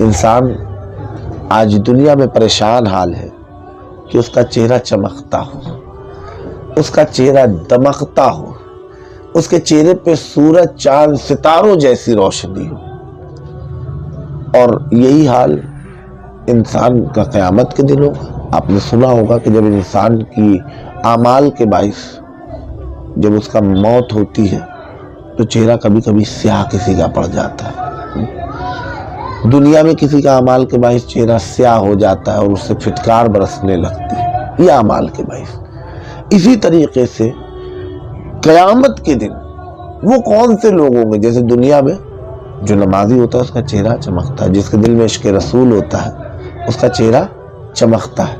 انسان آج دنیا میں پریشان حال ہے کہ اس کا چہرہ چمکتا ہو، اس کا چہرہ دمکتا ہو، اس کے چہرے پہ سورج چاند ستاروں جیسی روشنی ہو۔ اور یہی حال انسان کا قیامت کے دن ہوگا۔ آپ نے سنا ہوگا کہ جب انسان کی اعمال کے باعث جب اس کا موت ہوتی ہے تو چہرہ کبھی کبھی سیاہ کسی کا پڑ جاتا ہے۔ دنیا میں کسی کا اعمال کے باعث چہرہ سیاہ ہو جاتا ہے اور اس سے پھٹکار برسنے لگتی ہے، یہ اعمال کے باعث۔ اسی طریقے سے قیامت کے دن وہ کون سے لوگ ہوں گے؟ جیسے دنیا میں جو نمازی ہوتا ہے اس کا چہرہ چمکتا ہے، جس کے دل میں عشق رسول ہوتا ہے اس کا چہرہ چمکتا ہے۔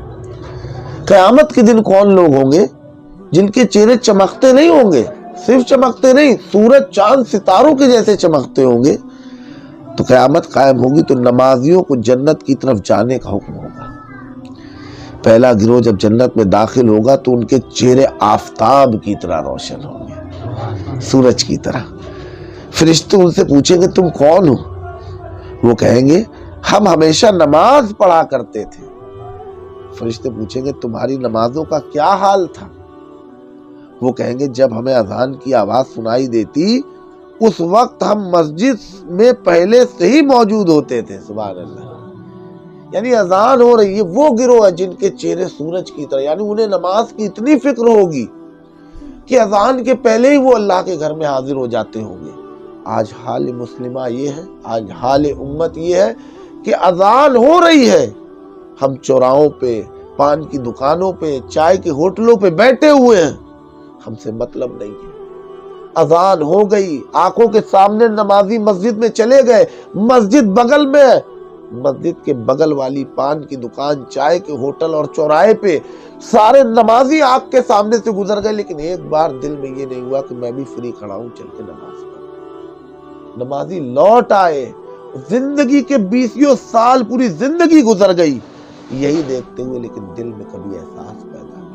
قیامت کے دن کون لوگ ہوں گے جن کے چہرے چمکتے نہیں ہوں گے؟ صرف چمکتے نہیں، سورج چاند ستاروں کے جیسے چمکتے ہوں گے۔ تو قیامت قائم ہوگی تو نمازیوں کو جنت کی طرف جانے کا حکم ہوگا۔ پہلا گروہ جب جنت میں داخل ہوگا تو ان کے چہرے آفتاب کی طرح روشن ہوں گے، سورج کی طرح۔ فرشتے ان سے پوچھیں گے تم کون ہو؟ وہ کہیں گے ہم ہمیشہ نماز پڑھا کرتے تھے۔ فرشتے پوچھیں گے تمہاری نمازوں کا کیا حال تھا؟ وہ کہیں گے جب ہمیں اذان کی آواز سنائی دیتی اس وقت ہم مسجد میں پہلے سے ہی موجود ہوتے تھے۔ سبحان اللہ، یعنی اذان ہو رہی ہے، وہ گروہ ہے جن کے چہرے سورج کی طرح، یعنی انہیں نماز کی اتنی فکر ہوگی کہ اذان کے پہلے ہی وہ اللہ کے گھر میں حاضر ہو جاتے ہوں گے۔ آج حال مسلمہ یہ ہے، آج حال امت یہ ہے کہ اذان ہو رہی ہے، ہم چوراہوں پہ، پان کی دکانوں پہ، چائے کے ہوٹلوں پہ بیٹھے ہوئے ہیں، ہم سے مطلب نہیں ہے۔ اذان ہو گئی، آنکھوں کے سامنے نمازی مسجد میں چلے گئے، مسجد بغل میں ہے، مسجد کے بغل والی پان کی دکان، چائے کے ہوٹل اور چوراہے پہ سارے نمازی آنکھ کے سامنے سے گزر گئے، لیکن ایک بار دل میں یہ نہیں ہوا کہ میں بھی فری کھڑا ہوں، چل کے نماز پڑھوں۔ نمازی لوٹ آئے، زندگی کے 20 سال پوری زندگی گزر گئی یہی دیکھتے ہوئے، لیکن دل میں کبھی احساس پیدا نہیں۔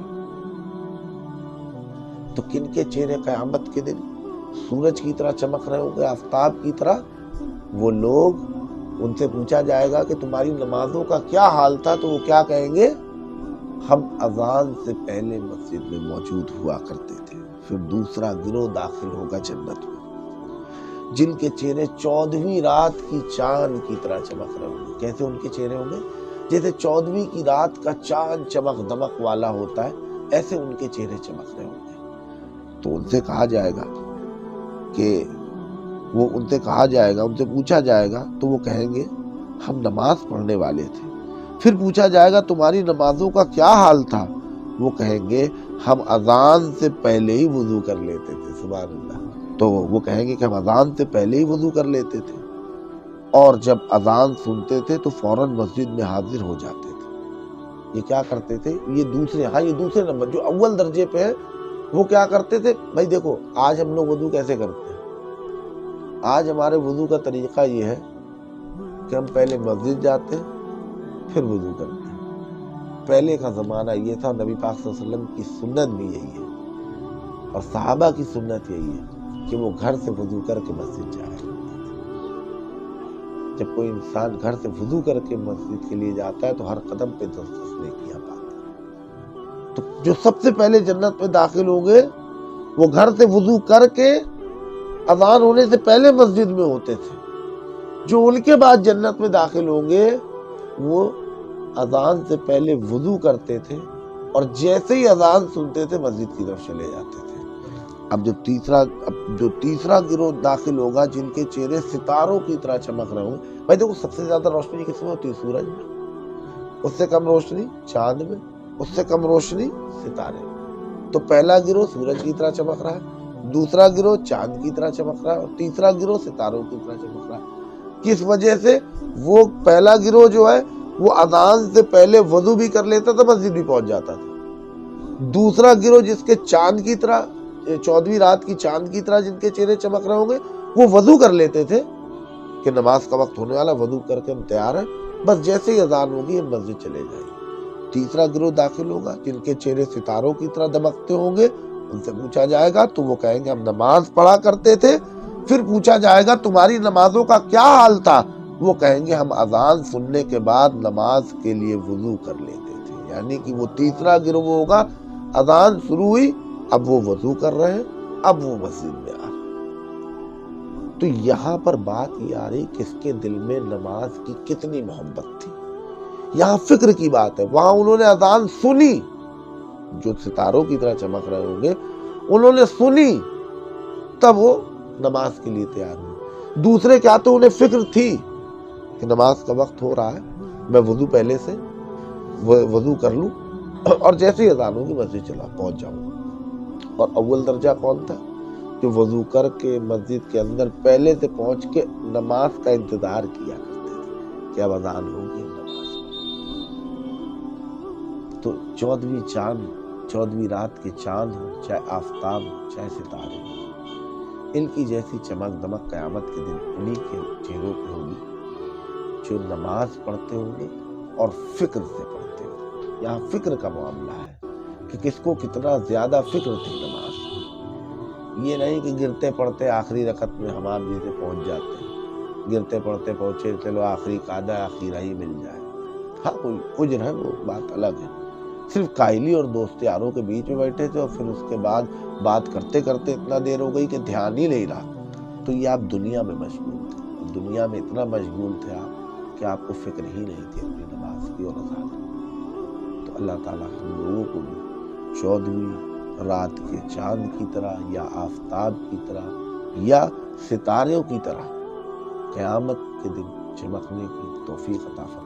تو کن کے چہرے قیامت کے دن سورج کی طرح چمک رہے ہوں گے، آفتاب کی طرح؟ وہ لوگ، ان سے پوچھا جائے گا کہ تمہاری نمازوں کا کیا حال تھا، تو وہ کیا کہیں گے؟ ہم اذان سے پہلے مسجد میں موجود ہوا کرتے تھے۔ پھر دوسرا گروہ داخل ہوگا جنت میں، جن کے چہرے 14ویں رات کی چاند کی طرح چمک رہے ہوں گے۔ کیسے ان کے چہرے ہوں گے؟ جیسے 14ویں کی رات کا چاند چمک دمک والا ہوتا ہے، ایسے ان کے چہرے چمک رہے ہوں گے۔ تو ان سے کہا جائے گا کہ ان سے پوچھا جائے گا تو وہ کہیں گے ہم نماز پڑھنے والے تھے۔ پھر پوچھا جائے گا تمہاری نمازوں کا کیا حال تھا؟ وہ کہیں گے ہم اذان سے پہلے ہی وضو کر لیتے تھے۔ سبحان اللہ، تو وہ کہیں گے کہ ہم اذان سے پہلے ہی وضو کر لیتے تھے، اور جب اذان سنتے تھے تو فوراً مسجد میں حاضر ہو جاتے تھے۔ یہ کیا کرتے تھے؟ یہ دوسرے نمبر جو اول درجے پہ ہے، وہ کیا کرتے تھے؟ بھائی دیکھو، آج ہم لوگ وضو کیسے کرتے ہیں؟ آج ہمارے وضو کا طریقہ یہ ہے کہ ہم پہلے مسجد جاتے ہیں پھر وضو کرتے ہیں۔ پہلے کا زمانہ یہ تھا، نبی پاک صلی اللہ علیہ وسلم کی سنت بھی یہی ہے اور صحابہ کی سنت یہی ہے کہ وہ گھر سے وضو کر کے مسجد جایا کرتے تھے۔ جب کوئی انسان گھر سے وضو کر کے مسجد کے لیے جاتا ہے تو ہر قدم پہ 10 نیکیاں پاتا ہے۔ تو جو سب سے پہلے جنت میں داخل ہوں گے وہ گھر سے وضو کر کے اذان ہونے سے پہلے مسجد میں ہوتے تھے۔ جو ان کے بعد جنت میں داخل ہوں گے وہ اذان سے پہلے وضو کرتے تھے اور جیسے ہی اذان سنتے تھے مسجد کی طرف چلے جاتے تھے۔ اب جو تیسرا گروہ داخل ہوگا جن کے چہرے ستاروں کی طرح چمک رہے ہوں۔ بھائی دیکھو، سب سے زیادہ روشنی کس میں ہوتی ہے؟ سورج میں۔ اس سے کم روشنی چاند میں، اس سے کم روشنی ستارے میں۔ تو پہلا گروہ سورج کی طرح چمک رہا ہے، دوسرا گروہ چاند کی طرح چمک رہا ہے، اور تیسرا گروہ ستاروں کی طرح چمک رہا ہے۔ کس وجہ سے؟ وہ پہلا گروہ جو ہے وہ اذان سے پہلے وضو بھی کر لیتا تھا، مسجد بھی پہنچ جاتا تھا۔ دوسرا گروہ جس کے چاند کی طرح، 14ویں رات کی چاند کی طرح جن کے چہرے چمک رہے ہوں گے، وہ وضو کر لیتے تھے کہ نماز کا وقت ہونے والا، وضو کر کے ہم تیار ہیں، بس جیسے ہی اذان ہوگی ہم مسجد چلے جائیں گے۔ تیسرا گروہ داخل ہوگا جن کے چہرے ستاروں کی طرح دمکتے ہوں گے، ان سے پوچھا جائے گا تو وہ کہیں گے ہم نماز پڑھا کرتے تھے۔ پھر پوچھا جائے گا تمہاری نمازوں کا کیا حال تھا؟ وہ کہیں گے ہم اذان سننے کے بعد نماز کے لیے وضو کر لیتے تھے، یعنی کہ وہ تیسرا گروہ ہوگا، اذان شروع ہوئی، اب وہ وضو کر رہے ہیں، اب وہ مسجد میں آ رہے ہیں۔ تو یہاں پر بات یہ آ رہی کہ اس کے دل میں نماز کی کتنی محبت تھی، یہاں فکر کی بات ہے۔ وہاں انہوں نے اذان سنی، جو ستاروں کی طرح چمک رہے ہوں گے، انہوں نے سنی، تب وہ نماز کے لیے تیار ہوئے۔ دوسرے کیا تو انہیں فکر تھی کہ نماز کا وقت ہو رہا ہے، میں وضو پہلے سے وضو کر لوں اور جیسے ہی اذان ہوگی مسجد چلا پہنچ جاؤں۔ اور اول درجہ کون تھا؟ جو وضو کر کے مسجد کے اندر پہلے سے پہنچ کے نماز کا انتظار کیا کرتے تھے کہ اب اذان ہوگی نماز۔ تو 14ویں رات کے چاند ہو، چاہے آفتاب ہو، چاہے ستارے ہو، ان کی جیسی چمک دمک قیامت کے دن انہی کے چہروں پہ ہوگی جو نماز پڑھتے ہوں گے اور فکر سے پڑھتے ہوں گے۔ یہاں فکر کا معاملہ ہے کہ کس کو کتنا زیادہ فکر تھی نماز۔ یہ نہیں کہ گرتے پڑھتے آخری رکعت میں ہمام جیسے پہنچ جاتے ہیں، گرتے پڑھتے پہنچے چلو آخری قاعدہ آخرہ ہی مل جائے۔ ہاں کوئی اجر ہے، وہ بات الگ ہے۔ صرف قائلی اور دوست یاروں کے بیچ میں بیٹھے تھے اور پھر اس کے بعد بات کرتے کرتے اتنا دیر ہو گئی کہ دھیان ہی نہیں رہا، تو یہ آپ دنیا میں مشغول تھے، دنیا میں اتنا مشغول تھے آپ کہ آپ کو فکر ہی نہیں تھی اپنی نماز کی اور اذان کی۔ تو اللہ تعالیٰ ہم لوگوں کو بھی 14ویں رات کے چاند کی طرح یا آفتاب کی طرح یا ستاروں کی طرح قیامت کے دن چمکنے کی توفیق عطا فرمائے۔